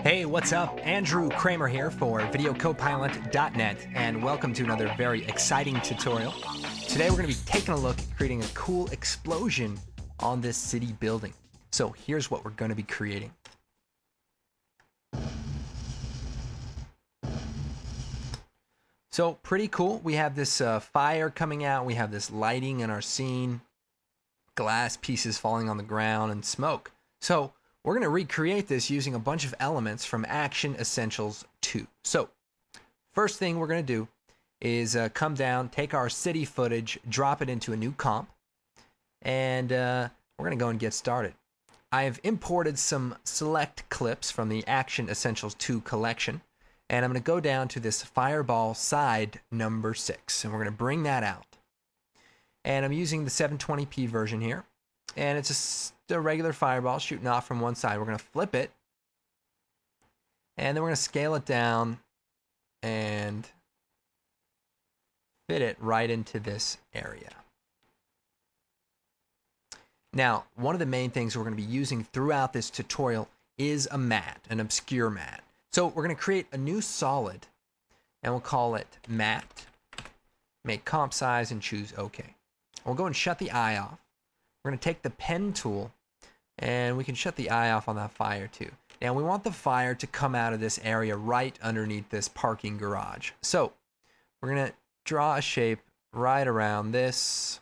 Hey, what's up? Andrew Kramer here for VideoCopilot.net, and welcome to another very exciting tutorial. Today we're going to be taking a look at creating a cool explosion on this city building. So here's what we're going to be creating. So pretty cool. We have this fire coming out. We have this lighting in our scene, glass pieces falling on the ground, and smoke. So we're going to recreate this using a bunch of elements from Action Essentials 2. So first thing we're going to do is come down, take our city footage, drop it into a new comp, and we're going to go and get started. I've imported some select clips from the Action Essentials 2 collection, and I'm going to go down to this fireball side number 6, and we're going to bring that out. And I'm using the 720p version here, and it's just a regular fireball shooting off from one side. We're going to flip it, and then we're going to scale it down and fit it right into this area. Now, one of the main things we're going to be using throughout this tutorial is a matte, an obscure matte. So we're going to create a new solid, and we'll call it matte, make comp size, and choose OK. We'll go and shut the eye off. We're going to take the pen tool, and we can shut the eye off on that fire too. Now we want the fire to come out of this area right underneath this parking garage. So we're going to draw a shape right around this,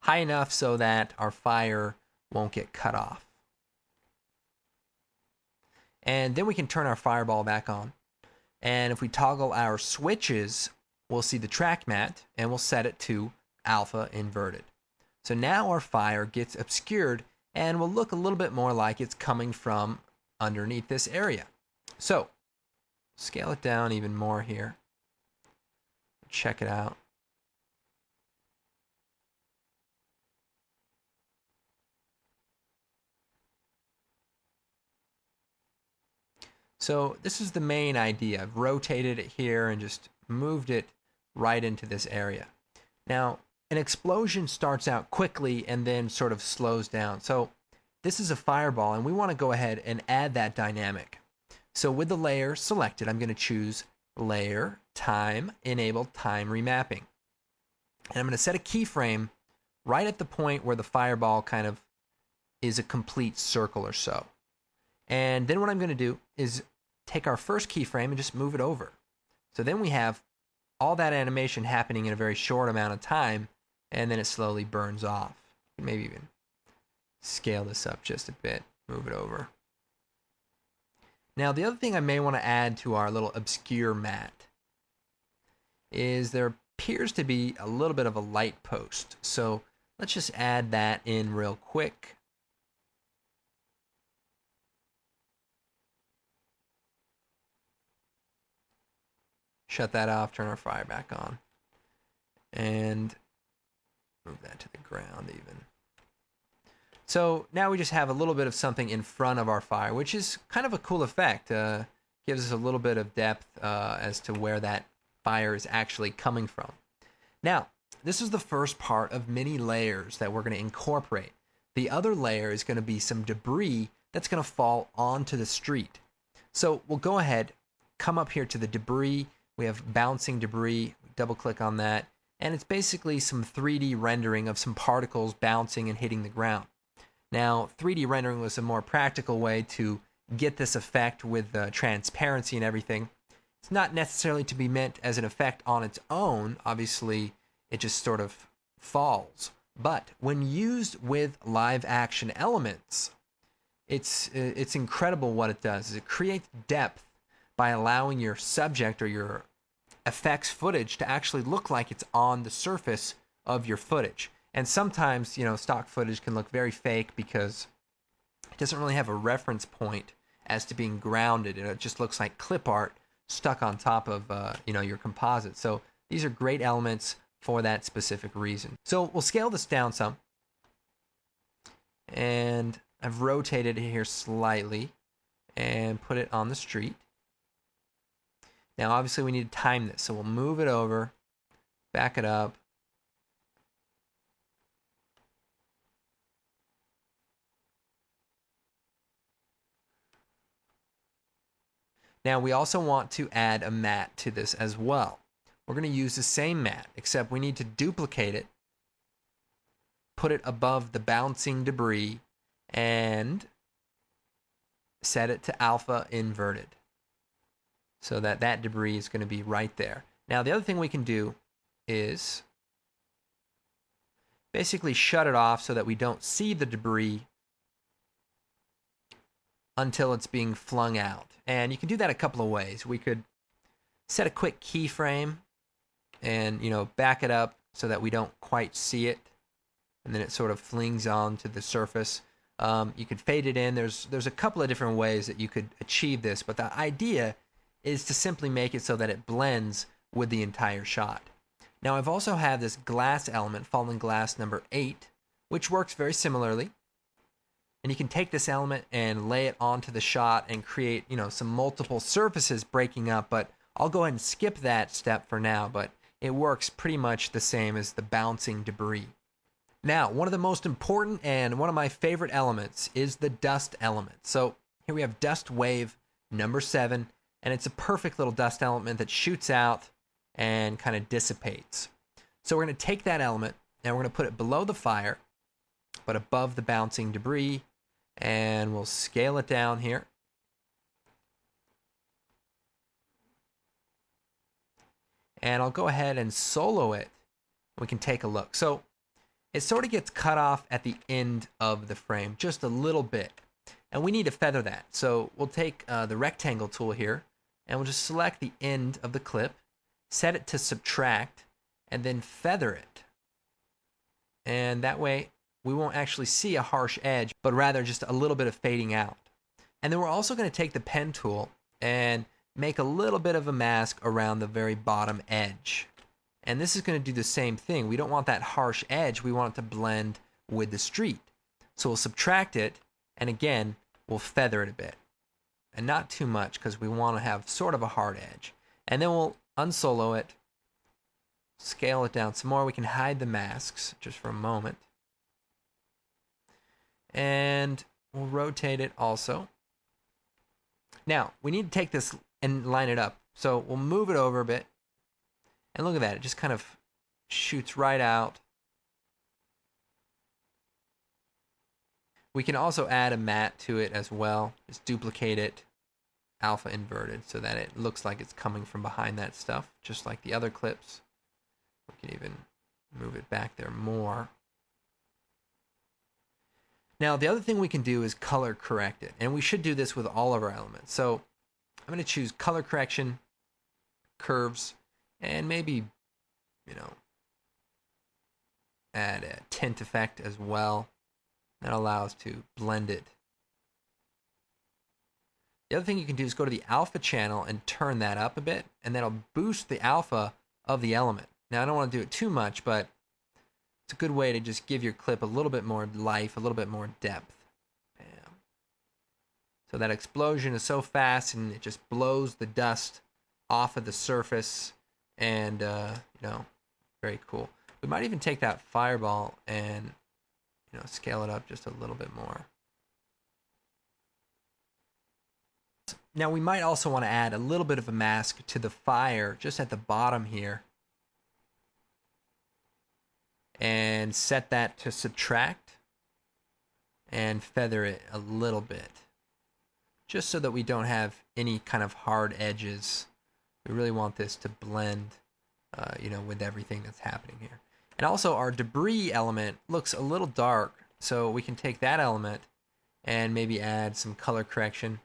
high enough so that our fire won't get cut off. And then we can turn our fireball back on. And if we toggle our switches, we'll see the track matte, and we'll set it to alpha inverted. So now our fire gets obscured and will look a little bit more like it's coming from underneath this area. So scale it down even more here. Check it out. So this is the main idea. I've rotated it here and just moved it right into this area. Now, an explosion starts out quickly and then sort of slows down. So this is a fireball, and we want to go ahead and add that dynamic. So with the layer selected, I'm going to choose Layer, Time, Enable Time Remapping. And I'm going to set a keyframe right at the point where the fireball kind of is a complete circle or so. And then what I'm going to do is take our first keyframe and just move it over. So then we have all that animation happening in a very short amount of time, and then it slowly burns off. Maybe even scale this up just a bit, move it over. Now, the other thing I may want to add to our little obscure matte is there appears to be a little bit of a light post. So let's just add that in real quick. Shut that off, turn our fire back on, and move that to the ground even. So now we just have a little bit of something in front of our fire, which is kind of a cool effect. Gives us a little bit of depth as to where that fire is actually coming from. Now, this is the first part of many layers that we're going to incorporate. The other layer is going to be some debris that's going to fall onto the street. So we'll go ahead, come up here to the debris. We have bouncing debris, double click on that, and it's basically some 3D rendering of some particles bouncing and hitting the ground. Now, 3D rendering was a more practical way to get this effect with transparency and everything. It's not necessarily to be meant as an effect on its own. Obviously, it just sort of falls. But when used with live action elements, it's incredible what it does. It creates depth by allowing your subject or your effects footage to actually look like it's on the surface of your footage. And sometimes, stock footage can look very fake because it doesn't really have a reference point as to being grounded. It just looks like clip art stuck on top of, your composite. So these are great elements for that specific reason. So we'll scale this down some. And I've rotated it here slightly and put it on the street. Now, obviously, we need to time this, so we'll move it over, back it up, Now we also want to add a matte to this as well. We're going to use the same matte, except we need to duplicate it, put it above the bouncing debris, and set it to alpha inverted so that that debris is going to be right there. Now the other thing we can do is basically shut it off so that we don't see the debris until it's being flung out. And you can do that a couple of ways. We could set a quick keyframe and, back it up so that we don't quite see it, and then it sort of flings onto the surface. You could fade it in. There's a couple of different ways that you could achieve this, but the idea is to simply make it so that it blends with the entire shot. Now I've also had this glass element, fallen glass number 8, which works very similarly. And you can take this element and lay it onto the shot and create, some multiple surfaces breaking up, but I'll go ahead and skip that step for now, but it works pretty much the same as the bouncing debris. Now, one of the most important and one of my favorite elements is the dust element. So here we have dust wave number 7, and it's a perfect little dust element that shoots out and kind of dissipates. So we're going to take that element and we're going to put it below the fire, but above the bouncing debris, and we'll scale it down here. And I'll go ahead and solo it. We can take a look. So it sort of gets cut off at the end of the frame, just a little bit. And we need to feather that. So we'll take the rectangle tool here, and we'll just select the end of the clip, set it to subtract, and then feather it. And that way we won't actually see a harsh edge, but rather just a little bit of fading out. And then we're also going to take the pen tool and make a little bit of a mask around the very bottom edge. And this is going to do the same thing. We don't want that harsh edge. We want it to blend with the street. So we'll subtract it, and again, we'll feather it a bit. And not too much, because we want to have sort of a hard edge. And then we'll unsolo it, scale it down some more. We can hide the masks just for a moment. And we'll rotate it also. Now, we need to take this and line it up. So we'll move it over a bit. And look at that, it just kind of shoots right out. We can also add a matte to it as well. Just duplicate it, alpha inverted, so that it looks like it's coming from behind that stuff, just like the other clips. We can even move it back there more. Now, the other thing we can do is color correct it, and we should do this with all of our elements. So I'm going to choose color correction, curves, and maybe, add a tint effect as well. That allows to blend it. The other thing you can do is go to the alpha channel and turn that up a bit, and that'll boost the alpha of the element. Now, I don't want to do it too much, but it's a good way to just give your clip a little bit more life, a little bit more depth. Bam. So that explosion is so fast, and it just blows the dust off of the surface, and very cool. We might even take that fireball and scale it up just a little bit more. Now we might also want to add a little bit of a mask to the fire just at the bottom here, and set that to subtract and feather it a little bit, just so that we don't have any kind of hard edges. We really want this to blend with everything that's happening here. And also our debris element looks a little dark, so we can take that element and maybe add some color correction.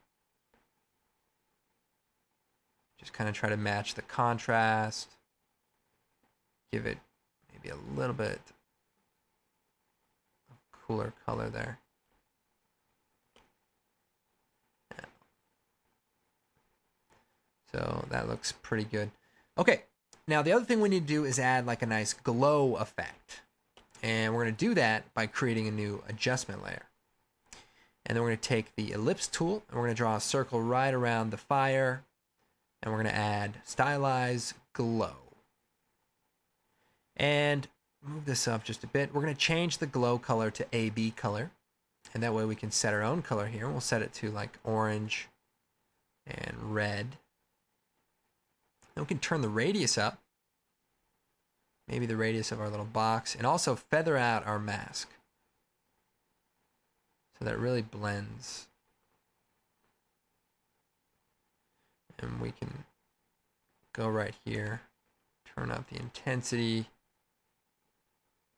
Just kind of try to match the contrast. Give it maybe a little bit of cooler color there. Yeah. So that looks pretty good. Okay. Now, the other thing we need to do is add like a nice glow effect. And we're going to do that by creating a new adjustment layer. And then we're going to take the ellipse tool, and we're going to draw a circle right around the fire. And we're going to add stylize glow. And move this up just a bit. We're going to change the glow color to AB color. And that way we can set our own color here. We'll set it to like orange. and red. Then we can turn the radius up, maybe the radius of our little box, and also feather out our mask so that it really blends. And we can go right here, turn up the intensity,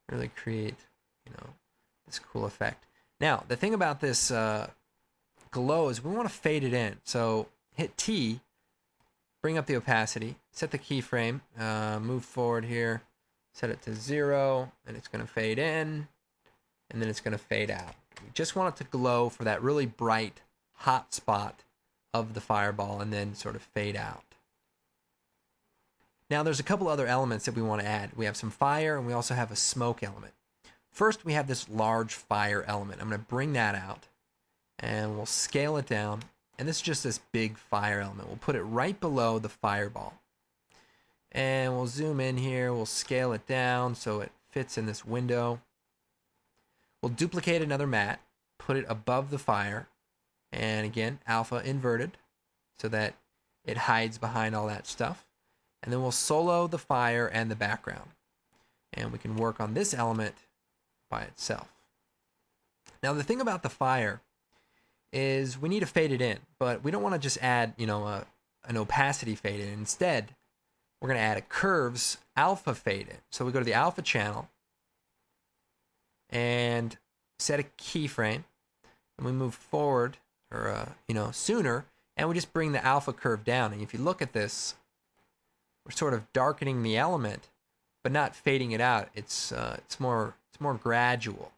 really create, this cool effect. Now, the thing about this glow is we want to fade it in. So hit T, bring up the opacity, set the keyframe, move forward here, set it to 0, and it's going to fade in, and then it's going to fade out. We just want it to glow for that really bright, hot spot of the fireball, and then sort of fade out. Now there's a couple other elements that we want to add. We have some fire, and we also have a smoke element. First, we have this large fire element. I'm going to bring that out, and we'll scale it down. And this is just this big fire element. We'll put it right below the fireball. And we'll zoom in here. We'll scale it down so it fits in this window. We'll duplicate another mat, put it above the fire, and again, alpha inverted so that it hides behind all that stuff. And then we'll solo the fire and the background. And we can work on this element by itself. Now the thing about the fire is we need to fade it in, but we don't want to just add, an opacity fade in. Instead, we're going to add a curves alpha fade in. So we go to the alpha channel and set a keyframe, and we move forward or sooner, and we just bring the alpha curve down. And if you look at this, we're sort of darkening the element, but not fading it out. It's more gradual,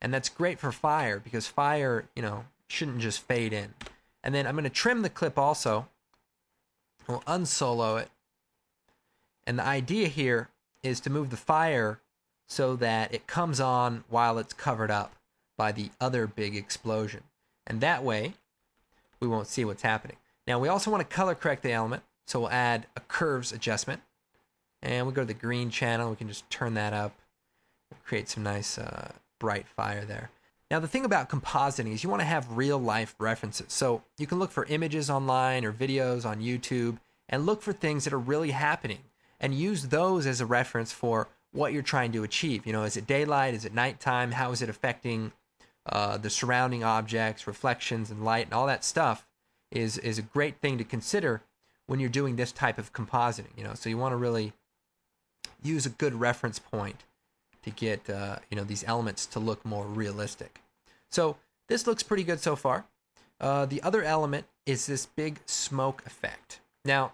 and that's great for fire because fire, shouldn't just fade in. And then I'm going to trim the clip also. We'll unsolo it, and the idea here is to move the fire so that it comes on while it's covered up by the other big explosion, and that way we won't see what's happening. Now we also want to color correct the element, so we'll add a curves adjustment, and we'll go to the green channel. We can just turn that up, create some nice bright fire there. Now the thing about compositing is you want to have real life references. So you can look for images online or videos on YouTube and look for things that are really happening and use those as a reference for what you're trying to achieve. Is it daylight? Is it nighttime? How is it affecting the surrounding objects, reflections and light, and all that stuff is a great thing to consider when you're doing this type of compositing. So you want to really use a good reference point to get these elements to look more realistic. So this looks pretty good so far. The other element is this big smoke effect. Now,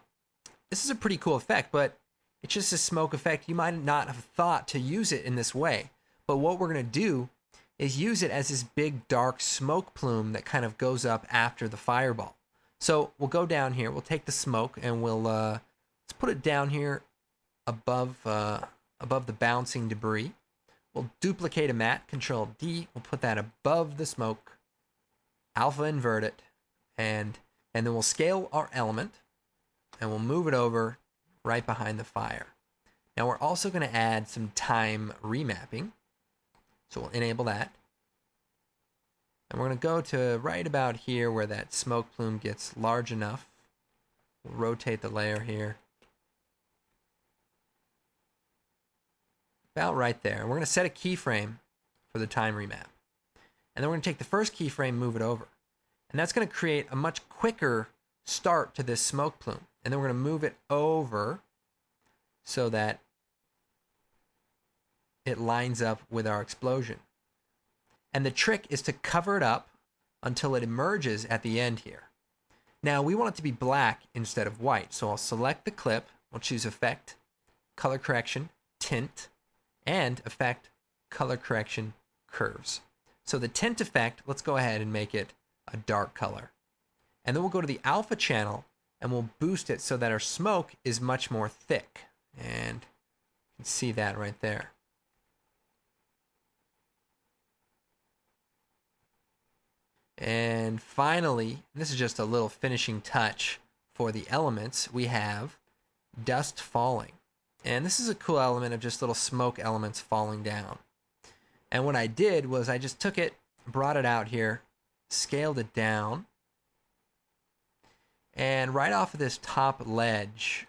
this is a pretty cool effect, but it's just a smoke effect. You might not have thought to use it in this way, but what we're going to do is use it as this big dark smoke plume that kind of goes up after the fireball. So we'll go down here, we'll take the smoke, and we'll let's put it down here above the bouncing debris. We'll duplicate a mat, Control D. We'll put that above the smoke, alpha invert it, and then we'll scale our element, and we'll move it over right behind the fire. Now we're also going to add some time remapping, so we'll enable that. And we're going to go to right about here where that smoke plume gets large enough. We'll rotate the layer here. About right there. We're going to set a keyframe for the time remap. And then we're going to take the first keyframe, move it over. And that's going to create a much quicker start to this smoke plume. And then we're going to move it over so that it lines up with our explosion. And the trick is to cover it up until it emerges at the end here. Now we want it to be black instead of white. So I'll select the clip. We'll choose Effect, Color Correction, Tint, and Effect, Color Correction, Curves. So the tint effect, let's go ahead and make it a dark color. And then we'll go to the alpha channel and we'll boost it so that our smoke is much more thick. And you can see that right there. And finally, this is just a little finishing touch for the elements, we have dust falling. And this is a cool element of just little smoke elements falling down. And what I did was I just took it, brought it out here, scaled it down, And right off of this top ledge,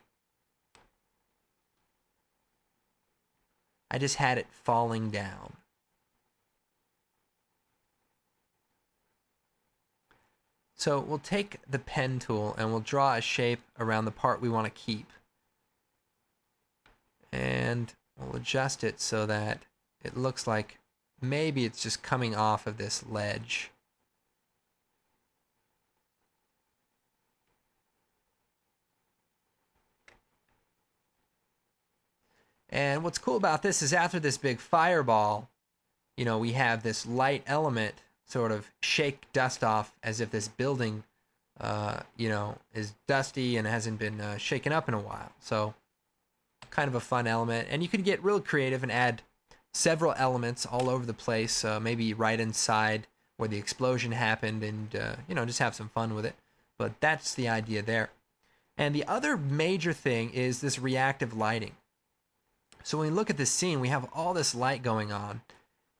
I just had it falling down. So we'll take the pen tool and we'll draw a shape around the part we want to keep. And we'll adjust it so that it looks like maybe it's just coming off of this ledge. And what's cool about this is after this big fireball, you know, we have this light element sort of shake dust off as if this building, you know, is dusty and hasn't been shaken up in a while. So kind of a fun element. And you can get real creative and add several elements all over the place, maybe right inside where the explosion happened, and, you know, just have some fun with it. But that's the idea there. And the other major thing is this reactive lighting. So when we look at this scene, we have all this light going on,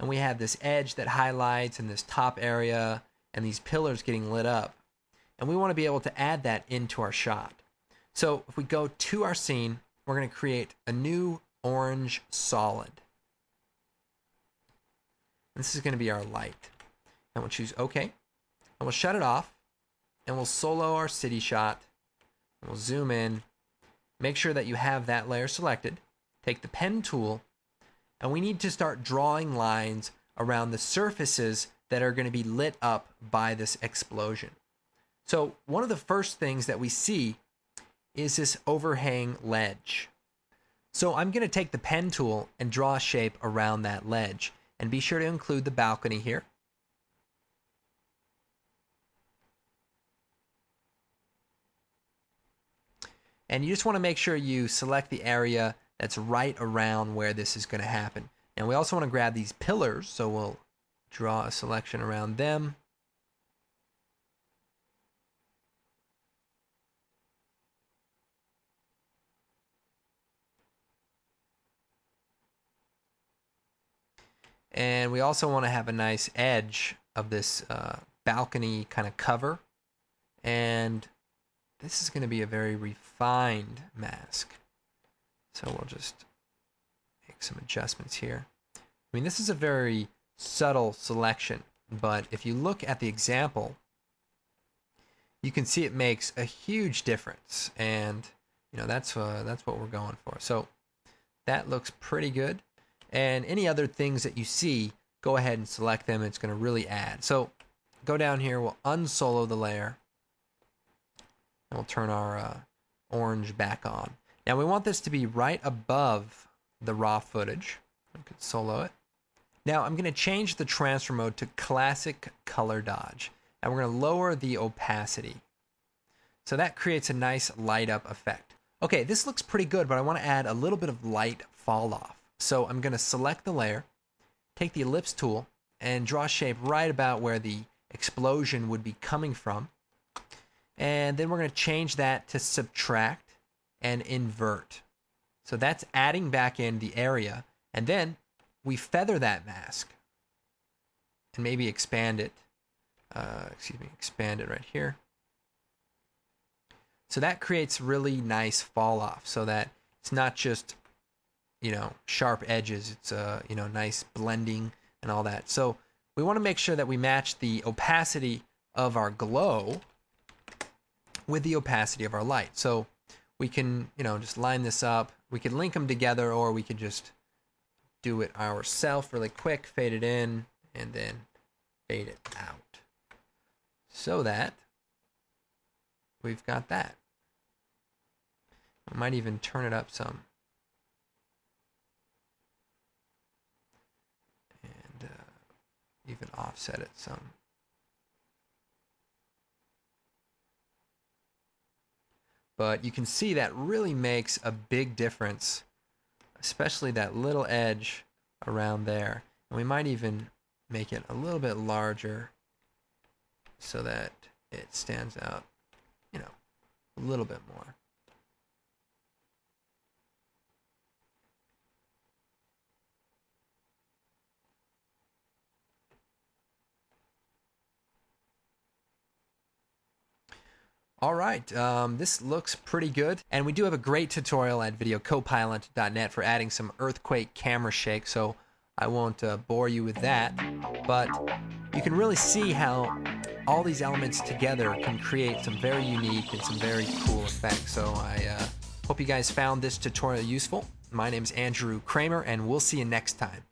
and we have this edge that highlights and this top area and these pillars getting lit up. And we want to be able to add that into our shot. So if we go to our scene, we're going to create a new orange solid. This is going to be our light. And we'll choose OK. And we'll shut it off. And we'll solo our city shot. And we'll zoom in. Make sure that you have that layer selected. Take the pen tool, and we need to start drawing lines around the surfaces that are going to be lit up by this explosion. So one of the first things that we see is this overhang ledge. So I'm going to take the pen tool and draw a shape around that ledge, and be sure to include the balcony here. And you just want to make sure you select the area that's right around where this is going to happen. And we also want to grab these pillars, so we'll draw a selection around them. And we also want to have a nice edge of this balcony kind of cover. And this is going to be a very refined mask. So we'll just make some adjustments here. I mean, this is a very subtle selection, but if you look at the example, you can see it makes a huge difference. And, you know, that's what we're going for. So that looks pretty good. And any other things that you see, go ahead and select them. It's going to really add. So go down here, we'll unsolo the layer, and we'll turn our orange back on. Now we want this to be right above the raw footage. We can solo it. Now I'm going to change the transfer mode to classic color dodge. And we're going to lower the opacity. So that creates a nice light up effect. Okay, this looks pretty good, but I want to add a little bit of light fall off. So I'm going to select the layer, take the ellipse tool, and draw a shape right about where the explosion would be coming from. And then we're going to change that to subtract and invert. So that's adding back in the area. And then we feather that mask and maybe expand it. Expand it right here. So that creates really nice fall off, so that it's not just, you know, sharp edges. It's you know, nice blending and all that. So we want to make sure that we match the opacity of our glow with the opacity of our light. So we can, you know, just line this up. We could link them together, or we could just do it ourselves really quick, fade it in, and then fade it out. So that we've got that. I might even turn it up some. And even offset it some. But you can see that really makes a big difference, especially that little edge around there. And we might even make it a little bit larger so that it stands out, you know, a little bit more. All right, this looks pretty good. And we do have a great tutorial at videocopilot.net for adding some earthquake camera shake, so I won't bore you with that. But you can really see how all these elements together can create some very unique and some very cool effects. So I hope you guys found this tutorial useful. My name is Andrew Kramer, and we'll see you next time.